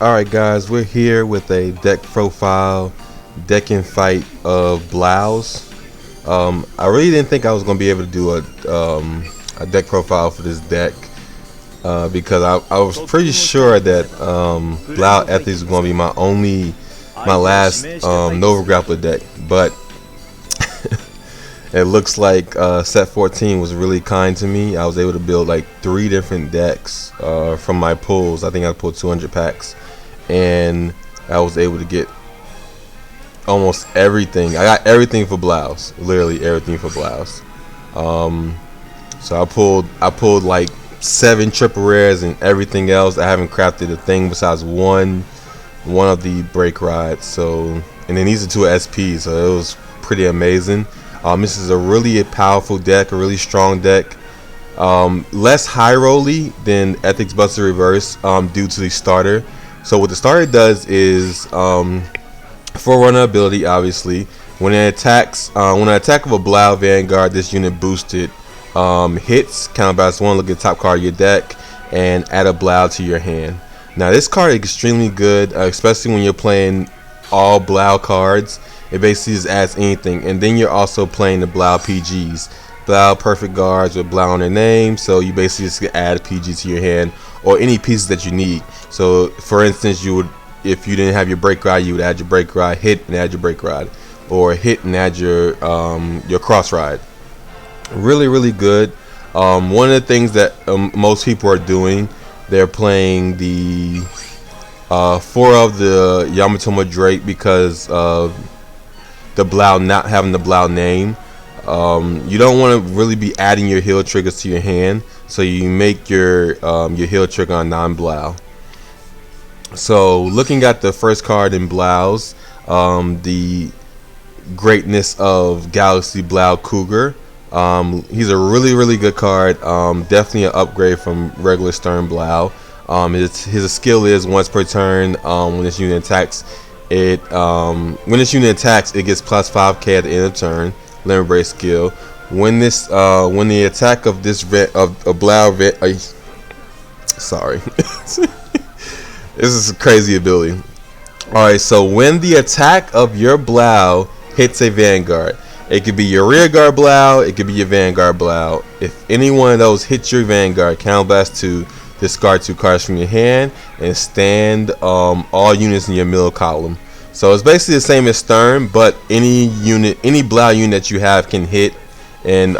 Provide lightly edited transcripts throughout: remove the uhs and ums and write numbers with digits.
Alright guys, we're here with a deck profile, deck and fight of Blaus. I really didn't think I was going to be able to do a deck profile for this deck because I was pretty sure that Blau Ethics was going to be my last Nova Grappler deck, but it looks like set 14 was really kind to me. I was able to build like 3 different decks from my pulls. I think I pulled 200 packs. And I was able to get almost everything. I got everything for Blaus, literally everything for Blaus. So I pulled like 7 triple rares and everything else. I haven't crafted a thing besides one of the break rides. So, and then these are 2 SPs, so it was pretty amazing. This is a really powerful deck, a really strong deck. Less high rolly than Ethics Buster Reverse due to the starter. So what the starter does is Forerunner ability, obviously. When an attack of a Blau Vanguard, this unit boosted hits, counterbalance 1, look at the top card of your deck, and add a Blau to your hand. Now this card is extremely good, especially when you're playing all Blau cards. It basically just adds anything, and then you're also playing the Blau PGs. Blau Perfect Guards with Blau on their name, so you basically just add a PG to your hand or any pieces that you need. So for instance, you would, if you didn't have your break ride, you would add your break ride, hit and add your break ride, or hit and add your cross ride. Really good. One of the things that most people are doing, they're playing the 4 of the Yamatoma Drake because of the Blau not having the Blau name. You don't want to really be adding your heal triggers to your hand, so you make your heal trigger on non-Blau. So looking at the first card in Blaus, the greatness of Galaxy Blaukluger. He's a really good card. Definitely an upgrade from regular Stern Blau. His skill is once per turn. When this unit attacks, it gets plus 5k at the end of turn. Limit break skill. When the attack of this Blau sorry, this is a crazy ability. Alright, so when the attack of your Blau hits a Vanguard, it could be your rear guard Blau, it could be your Vanguard Blau. If any one of those hits your Vanguard, counterblast 2, discard 2 cards from your hand, and stand all units in your middle column. So it's basically the same as Stern, but any Blau unit that you have can hit and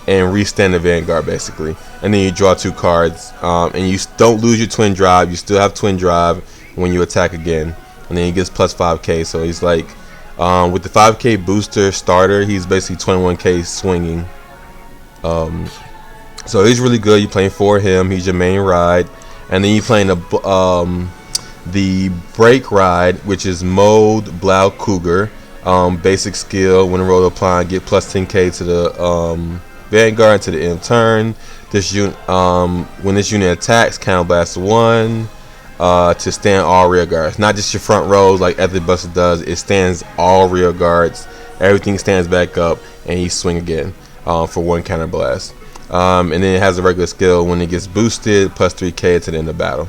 restand the Vanguard basically. And then you draw 2 cards, and you don't lose your twin drive. You still have twin drive when you attack again, and then he gets plus 5k. So he's like, with the 5k booster starter, he's basically 21k swinging. So he's really good. You're playing for him. He's your main ride, and then you're playing the break ride, which is mode Blaukluger. Basic skill, when a roll apply, get plus 10k to the Vanguard to the end of turn. This unit, when this unit attacks, counterblast 1 to stand all rear guards, not just your front rows like Ethic Buster does. It stands all rear guards. Everything stands back up, and you swing again for 1 counterblast. And then it has a regular skill. When it gets boosted, plus 3k to the end of battle.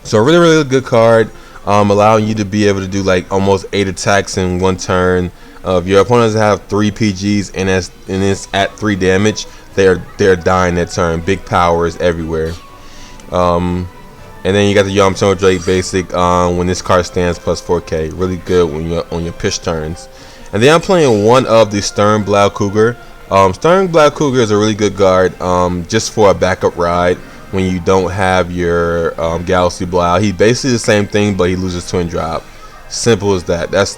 So a really good card, allowing you to be able to do like almost 8 attacks in 1 turn. If your opponents have 3 PGs and it's at 3 damage, they're dying that turn. Big powers everywhere. And then you got the Yamatoma Drake basic. When this card stands, plus 4k. Really good when you're on your pitch turns. And then I'm playing one of the Stern Blaukluger. Stern Blaukluger is a really good guard, just for a backup ride. When you don't have your Galaxy Blau, he's basically the same thing, but he loses twin drop. Simple as that. That's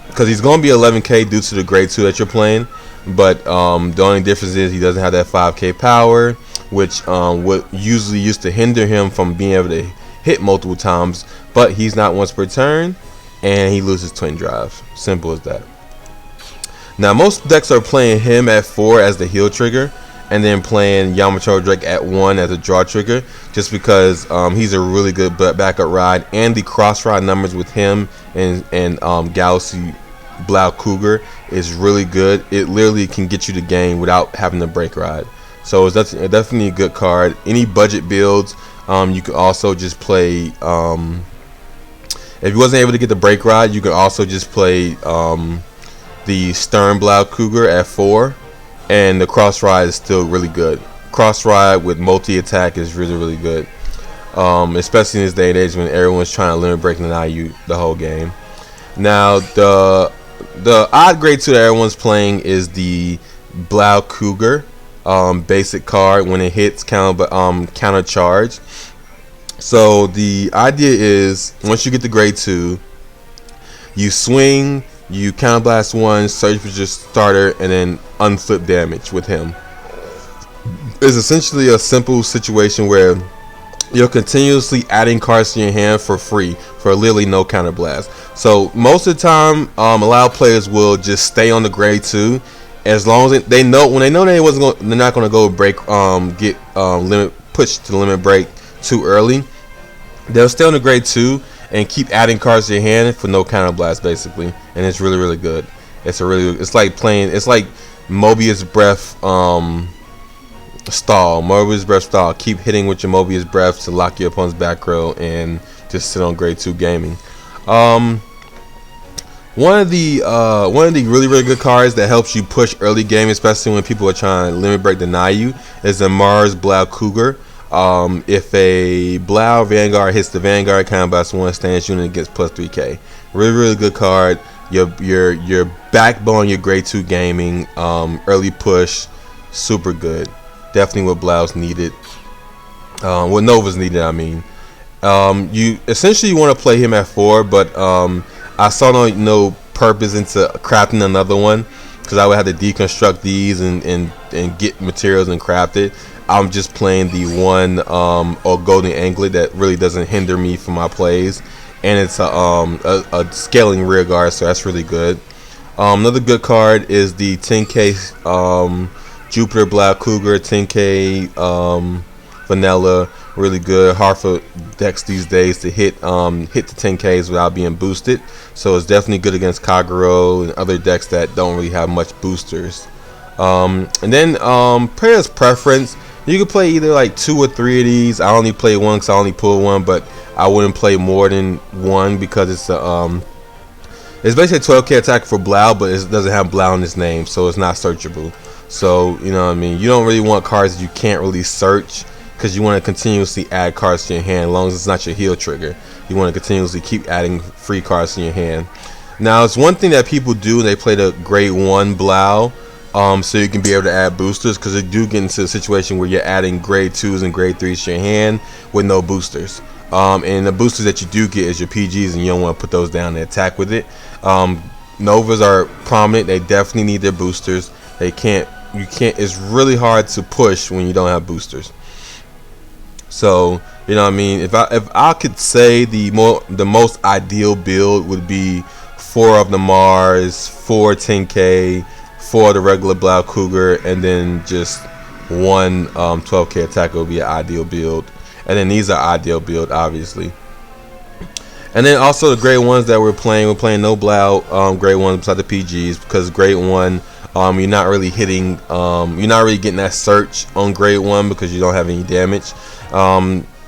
because he's going to be 11k due to the grade 2 that you're playing. But the only difference is he doesn't have that 5k power, which would usually used to hinder him from being able to hit multiple times. But he's not once per turn, and he loses twin drive. Simple as that. Now most decks are playing him at 4 as the heal trigger, and then playing Yamatoma Drake at 1 as a draw trigger, just because he's a really good backup ride, and the cross ride numbers with him and Galaxy Blaukluger is really good. It literally can get you the game without having to break ride. So it's definitely a good card. Any budget builds, You could also just play. If you wasn't able to get the brake rod, you could also just play the Stern Blaukluger at 4, and the cross ride is still really good. Cross ride with multi attack is really good, especially in this day and age when everyone's trying to limit break and deny you the whole game. Now the odd grade 2 that everyone's playing is the Blaukluger basic card. When it hits, counter charge. So the idea is, once you get the grade 2, you swing, you counterblast 1, search for your starter, and then unflip damage with him. It's essentially a simple situation where you're continuously adding cards to your hand for free for literally no counterblast. So most of the time, a lot of players will just stay on the grade 2 as long as they know, when they know they're not going to go break, get limit push to the limit break too early. They'll stay on the grade 2 and keep adding cards to your hand for no counterblast, basically, and it's really good. It's like Mobius Breath stall. Mobius Breath stall. Keep hitting with your Mobius Breath to lock your opponent's back row and just sit on grade 2 gaming. One of the really good cards that helps you push early game, especially when people are trying to limit break deny you, is the Mars Blaukluger. If a Blau Vanguard hits the Vanguard, counterblast 1 stance unit, gets plus 3k. Really good card. Your backbone, your grade 2 gaming, early push, super good. Definitely what Blau's needed. What Nova's needed, I mean. You essentially want to play him at 4, but I saw no purpose into crafting another one, because I would have to deconstruct these and get materials and craft it. I'm just playing the one or golden anglet that really doesn't hinder me from my plays, and it's a scaling rear guard, so that's really good. Another good card is the 10k Jupiter Blaukluger, 10k vanilla, really good. Hard for decks these days to hit the 10ks without being boosted, so it's definitely good against Kagero and other decks that don't really have much boosters. And then player's preference. You can play either like 2 or 3 of these. I only play 1 because I only pull 1, but I wouldn't play more than 1 because it's basically a 12k attack for Blau, but it doesn't have Blau in its name, so it's not searchable. So you know what I mean. You don't really want cards that you can't really search, because you want to continuously add cards to your hand. As long as it's not your heal trigger, you want to continuously keep adding free cards to your hand. Now, it's one thing that people do when they play the grade 1 Blau. So you can be able to add boosters, because they do get into a situation where you're adding grade 2s and grade 3s to your hand with no boosters. And the boosters that you do get is your PGs, and you don't want to put those down and attack with it. Novas are prominent. They definitely need their boosters. It's really hard to push when you don't have boosters. So you know what I mean. If I could say the most ideal build would be 4 of the Mars, 4 10k, 4 the regular Blaukluger, and then just 1 12k attacker would be an ideal build. And then these are ideal build, obviously. And then also the grade 1s that we're playing no Blau grade 1s beside the PGs, because grade 1 you're not really hitting, you're not really getting that search on grade 1 because you don't have any damage.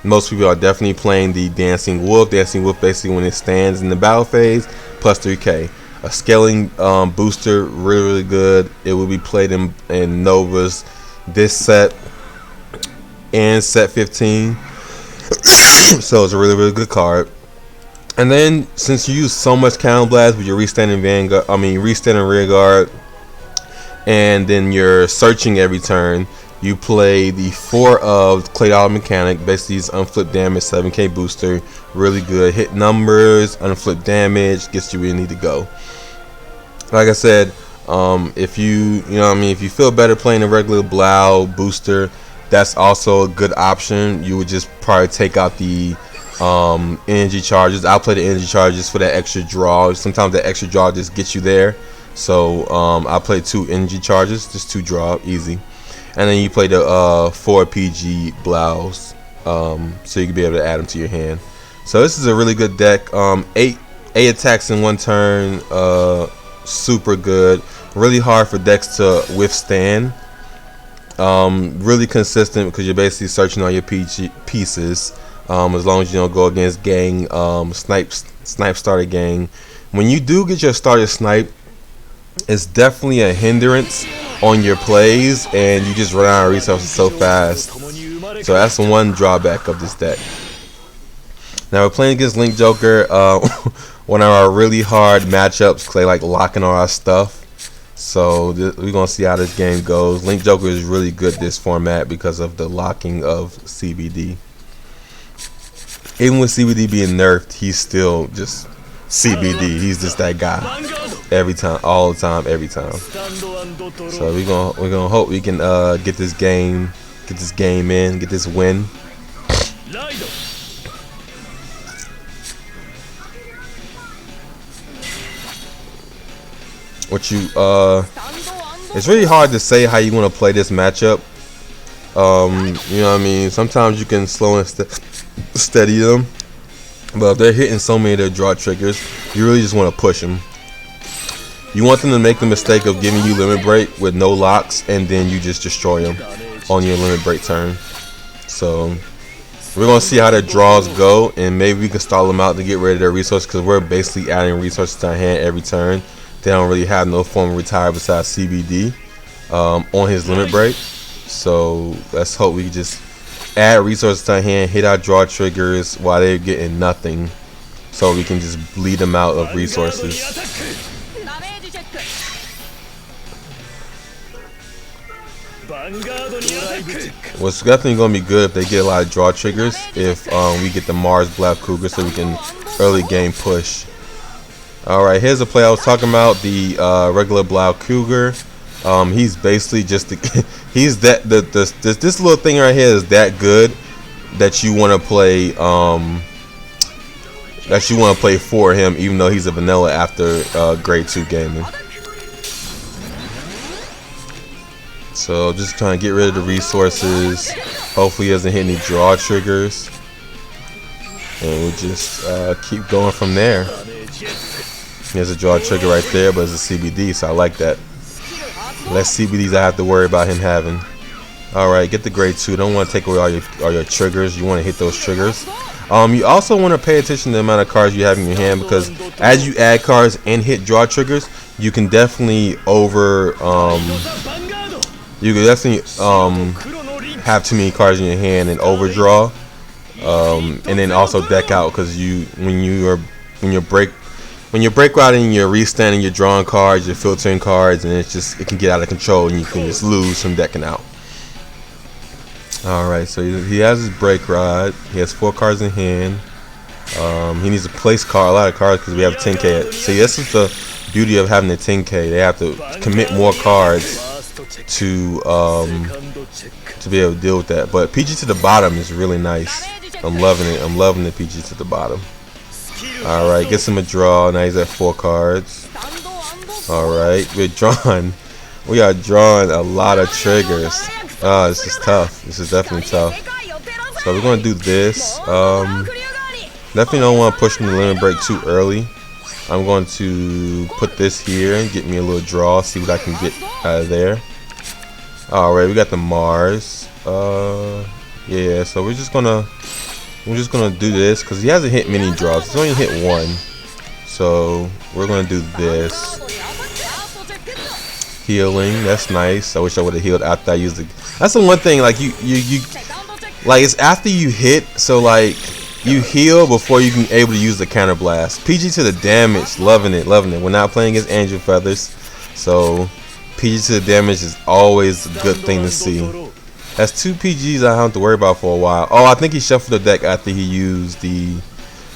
Most people are definitely playing the Dancing Wolf. Dancing Wolf basically, when it stands in the battle phase, plus 3k. A scaling booster, really good. It will be played in Novas this set and set 15. So it's a really good card. And then since you use so much counterblast with your restanding restanding rear guard, and then you're searching every turn, you play the 4 of Clay Dollar Mechanic. Basically, it's unflip damage, 7k booster, really good. Hit numbers, unflip damage, gets you where you need to go. Like I said, if you feel better playing a regular Blau booster, that's also a good option. You would just probably take out the energy charges. I'll play the energy charges for that extra draw. Sometimes that extra draw just gets you there. So I'll play 2 energy charges, just 2 draw, easy. And then you play the 4 PG Blaus, so you can be able to add them to your hand. So this is a really good deck. 8 attacks in 1 turn. Super good. Really hard for decks to withstand. Really consistent because you're basically searching all your pieces. As long as you don't go against gang, snipe starter gang. When you do get your starter snipe, it's definitely a hindrance on your plays, and you just run out of resources so fast. So that's the one drawback of this deck. Now we're playing against Link Joker. One of our really hard matchups because they like locking all our stuff. So we're gonna see how this game goes. Link Joker is really good this format because of the locking of CBD. Even with CBD being nerfed, he's still just CBD. He's just that guy every time, all the time, every time. So we're gonna hope we can get this game in, get this win. It's really hard to say how you want to play this matchup. You know what I mean? Sometimes you can slow and steady them, but if they're hitting so many of their draw triggers, you really just want to push them. You want them to make the mistake of giving you limit break with no locks, and then you just destroy them on your limit break turn. So we're gonna see how their draws go, and maybe we can stall them out to get rid of their resources, because we're basically adding resources to our hand every turn. They don't really have no form of retire besides CBD on his limit break. So let's hope we can just add resources to our hand, hit our draw triggers while they're getting nothing, so we can just bleed them out of resources. What's definitely going to be good if they get a lot of draw triggers, if we get the Mars Blaukluger, so we can early game push. Alright, here's the play I was talking about, the regular Blaukluger. He's basically just he's that this little thing right here is that good that you want to play for him, even though he's a vanilla after grade 2 gaming. So just trying to get rid of the resources. Hopefully he doesn't hit any draw triggers, and we'll just keep going from there. There's a draw trigger right there, but it's a CBD, so I like that. Less CBDs I have to worry about him having. Alright, get the grade 2. Don't want to take away all your triggers. You want to hit those triggers. You also want to pay attention to the amount of cards you have in your hand, because as you add cards and hit draw triggers, you can definitely have too many cards in your hand and overdraw, and then also deck out, because when you're break routing, you're restanding, you're drawing cards, you're filtering cards, and it can get out of control, and you can just lose from decking out. Alright, so he has his break rod. He has 4 cards in hand. He needs to place a lot of cards because we have 10k. See, this is the beauty of having the 10k. They have to commit more cards to be able to deal with that. But PG to the bottom is really nice. I'm loving it. I'm loving the PG to the bottom. Alright, gets him a draw. Now he's at 4 cards. Alright, we are drawing a lot of triggers. This is tough. This is definitely tough. So we're going to do this. Definitely don't want to push him to limit break too early. I'm going to put this here and get me a little draw, see what I can get out of there. Alright, we got the Mars. Yeah, so we're just gonna do this because he hasn't hit many draws. He's only hit 1. So we're gonna do this. Healing, that's nice. I wish I would have healed after I used the. That's the one thing, like you like, it's after you hit, so like you heal before you can able to use the counter blast. PG to the damage, loving it. We're not playing against Angel Feathers, so PG to the damage is always a good thing to see. That's 2 PGs I don't have to worry about for a while. Oh, I think he shuffled the deck after he used the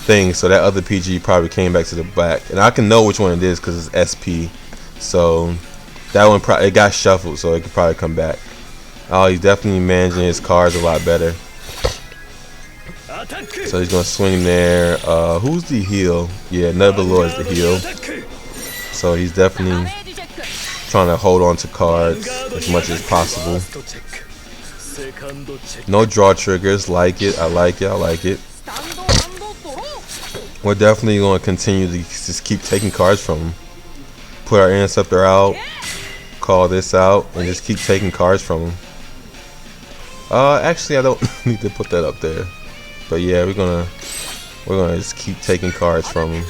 thing, so that other PG probably came back to the back, and I can know which one it is because it's SP. So that one it got shuffled, so it could probably come back. Oh, he's definitely managing his cards a lot better. So he's gonna swing there. Who's the heal? Yeah, Nebula is the heal. So he's definitely trying to hold on to cards as much as possible. No draw triggers. Like it. I like it. We're definitely going to continue to just keep taking cards from him. Put our Interceptor out, call this out, and just keep taking cards from him. Actually, I don't need to put that up there. But yeah, we're gonna just keep taking cards from him.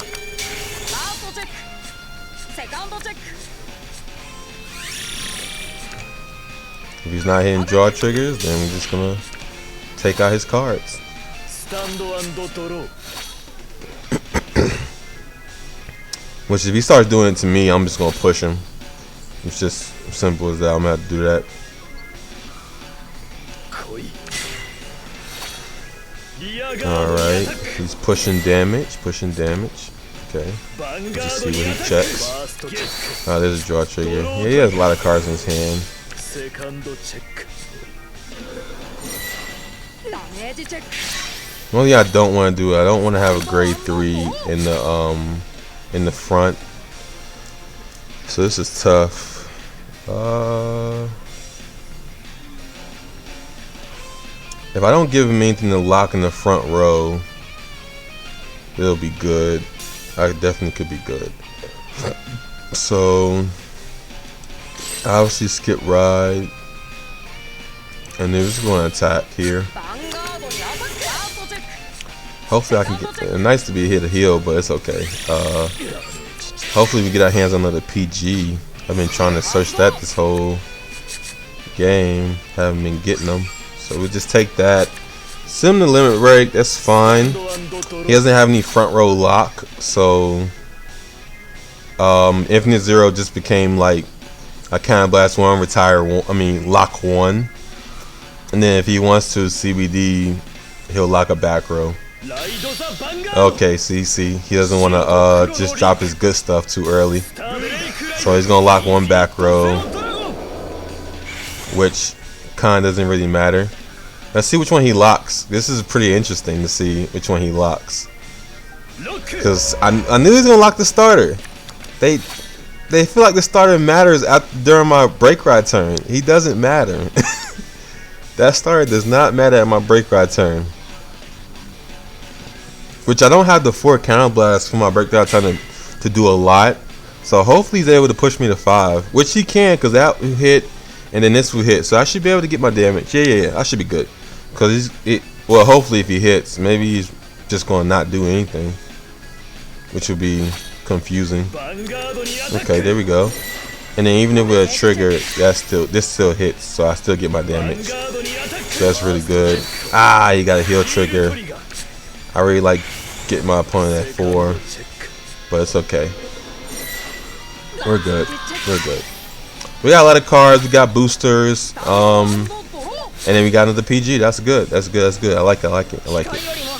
If he's not hitting draw triggers, then we're just gonna take out his cards. Which, if he starts doing it to me, I'm just gonna push him. It's just simple as that. I'm gonna have to do that. Alright, he's pushing damage, Okay, let's see what he checks. Oh, there's a draw trigger. Yeah, he has a lot of cards in his hand. One thing I don't want to do, I don't want to have a grade 3 in the front. So this is tough. If I don't give him anything to lock in the front row, it'll be good. I definitely could be good. So obviously skip ride, and then we're just going to attack here. Hopefully I can get. Nice to be hit a heal, but it's okay. Hopefully we get our hands on another PG. I've been trying to search that this whole game. Haven't been getting them. So we'll just take that. Sim the limit break, that's fine. He doesn't have any front row lock, so Infinite Zero just became like a Counter Blast 1, retire 1, I mean lock 1. And then if he wants to CBD, he'll lock a back row. Okay, see, he doesn't want to just drop his good stuff too early. So he's gonna lock 1 back row, which kind of doesn't really matter. Let's see which one he locks. This is pretty interesting to see which one he locks, because I knew he was gonna lock the starter. They feel like the starter matters during my break ride turn. He doesn't matter. That starter does not matter at my break ride turn. Which I don't have the 4 counter blasts for my break ride turn to do a lot. So hopefully he's able to push me to 5, which he can, because that will hit and then this will hit. So I should be able to get my damage. Yeah, I should be good. Because well, hopefully if he hits, maybe he's just going to not do anything, which would be confusing. Okay, there we go. And then even if with a trigger, this still hits, so I still get my damage. So that's really good. Ah, you got a heal trigger. I really like getting my opponent at 4, but it's okay. We're good. We got a lot of cards. We got boosters. And then we got another PG. That's good. I like it.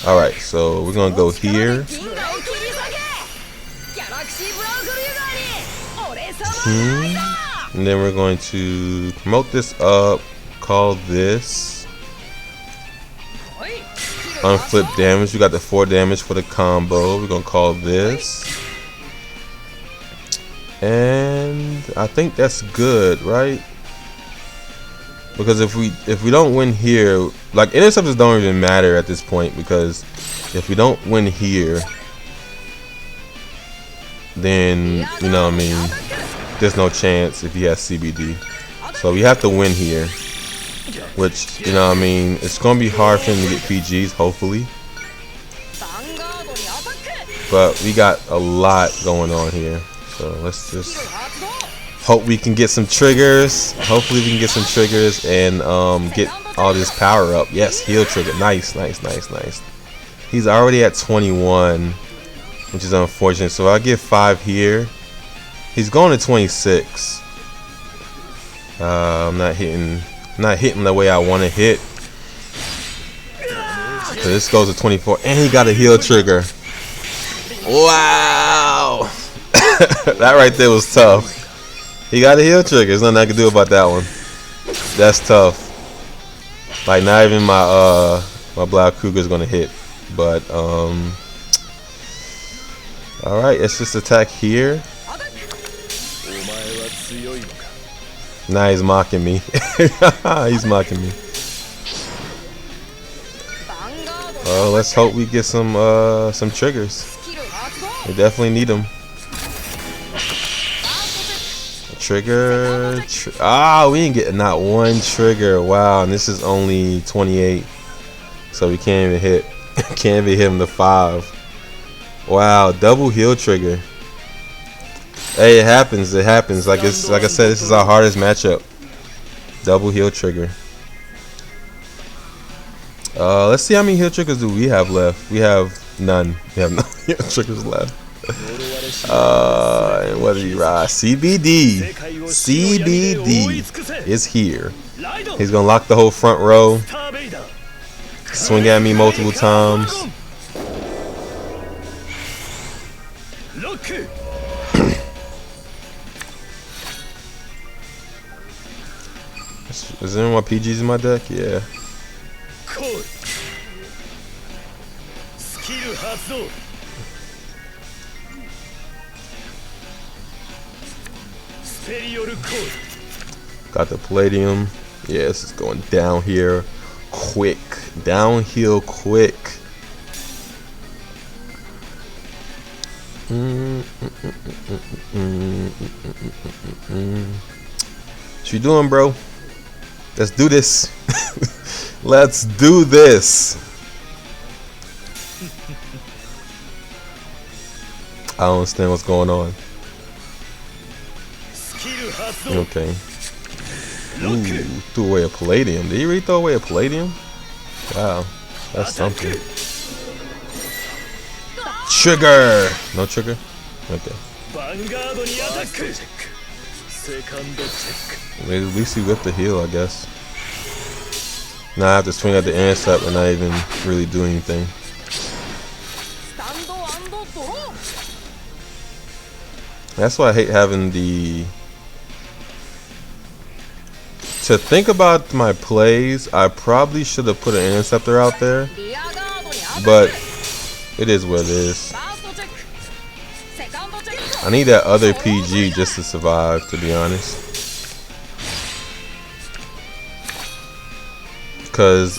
All right, so we're gonna go here. And then we're going to promote this up. Call this unflip damage. We got the 4 damage for the combo. We're gonna call this. And I think that's good, right? Because if we don't win here, like interceptors don't even matter at this point, because if we don't win here, then you know what I mean, there's no chance if he has CBD. So we have to win here, which you know what I mean, it's gonna be hard for him to get PGs, hopefully. But we got a lot going on here. So let's just hope we can get some triggers. Hopefully we can get some triggers and get all this power up. Yes, heal trigger. Nice. He's already at 21, which is unfortunate. So I get 5 here. He's going to 26. I'm not hitting the way I want to hit. So this goes to 24, and he got a heal trigger. Wow. That right there was tough. He got a heal trigger. There's nothing I can do about that one. That's tough. Like not even my Blaukluger is gonna hit. But all right, let's just attack here. Nah, he's mocking me. He's mocking me. Let's hope we get some triggers. We definitely need them. Trigger. We ain't getting not one trigger. Wow, and this is only 28, so we can't even hit. Can't even hit him to 5. Wow, double heal trigger. Hey, it happens. It happens. Like I said, this is our hardest matchup. Double heal trigger. Let's see how many heal triggers do we have left. We have none. We have no heal triggers left. What did he ride? CBD. CBD is here. He's gonna lock the whole front row. Swing at me multiple times. Is there any more PGs in my deck? Yeah. Got the Palladium. Yeah, this is going down here quick. Downhill quick. What you doing, bro? Let's do this. Let's do this. I don't understand what's going on. Okay. Ooh, threw away a Palladium. Did he really throw away a Palladium? Wow, that's something. Trigger! No trigger? Okay. At least he whipped the heal, I guess. Now I have to swing at the intercept and not even really do anything. That's why I hate having the... To think about my plays, I probably should have put an interceptor out there. But it is what it is. I need that other PG just to survive, to be honest. Because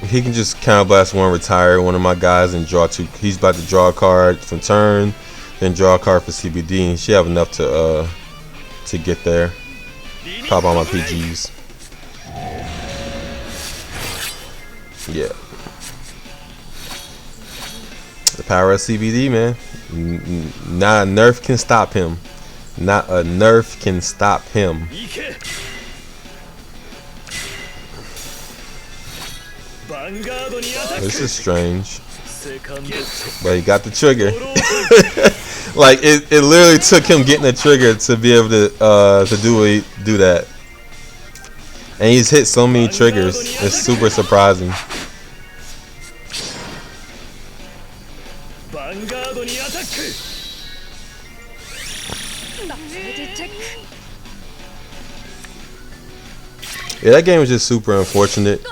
he can just counter blast one, retire one of my guys, and draw 2. He's about to draw a card from turn, then draw a card for CBD, and she have enough to get there. Pop all my PGs. Yeah. The power of CBD, man. Not a nerf can stop him. Not a nerf can stop him. This is strange. But he got the trigger. Like it literally took him getting the trigger to be able to do that. And he's hit so many triggers. It's super surprising. Yeah, that game was just super unfortunate.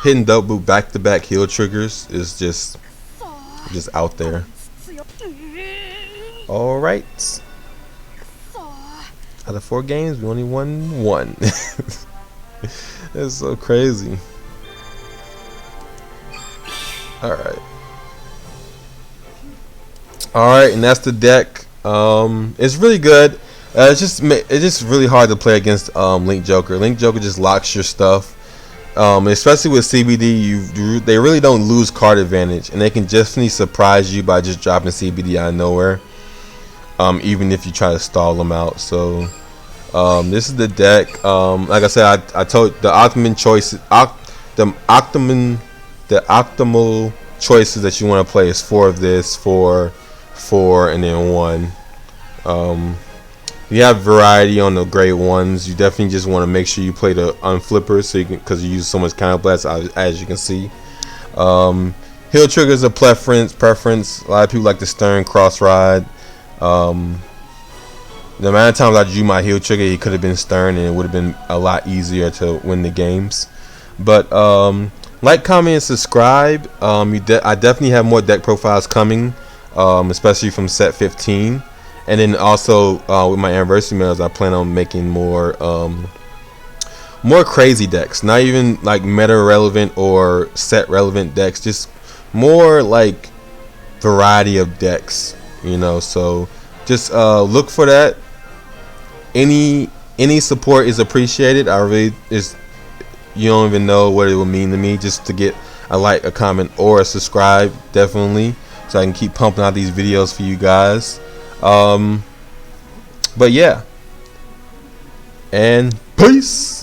Hitting double back-to-back heal triggers is just out there. All right. Out of 4 games, we only won 1. It's so crazy. All right, and that's the deck. It's really good. It's just really hard to play against Link Joker. Link Joker just locks your stuff. Especially with CBD, they really don't lose card advantage, and they can definitely surprise you by just dropping CBD out of nowhere. Even if you try to stall them out. So this is the deck. Like I said, I told the optimal choices that you want to play is 4 of this, 4, and then 1. You have variety on the great ones. You definitely just want to make sure you play the unflippers, so because you use so much counter blast, as you can see. Heal triggers a preference. A lot of people like the Stern cross ride. The amount of times I drew my heal trigger, he could have been Stern, and it would have been a lot easier to win the games. But like, comment, and subscribe. I definitely have more deck profiles coming, especially from set 15. And then also with my anniversary mails, I plan on making more crazy decks. Not even like meta relevant or set relevant decks, just more like variety of decks. You know, so just look for that. Any support is appreciated. I really just, you don't even know what it will mean to me just to get a like, a comment, or a subscribe, definitely, so I can keep pumping out these videos for you guys. But yeah, and peace.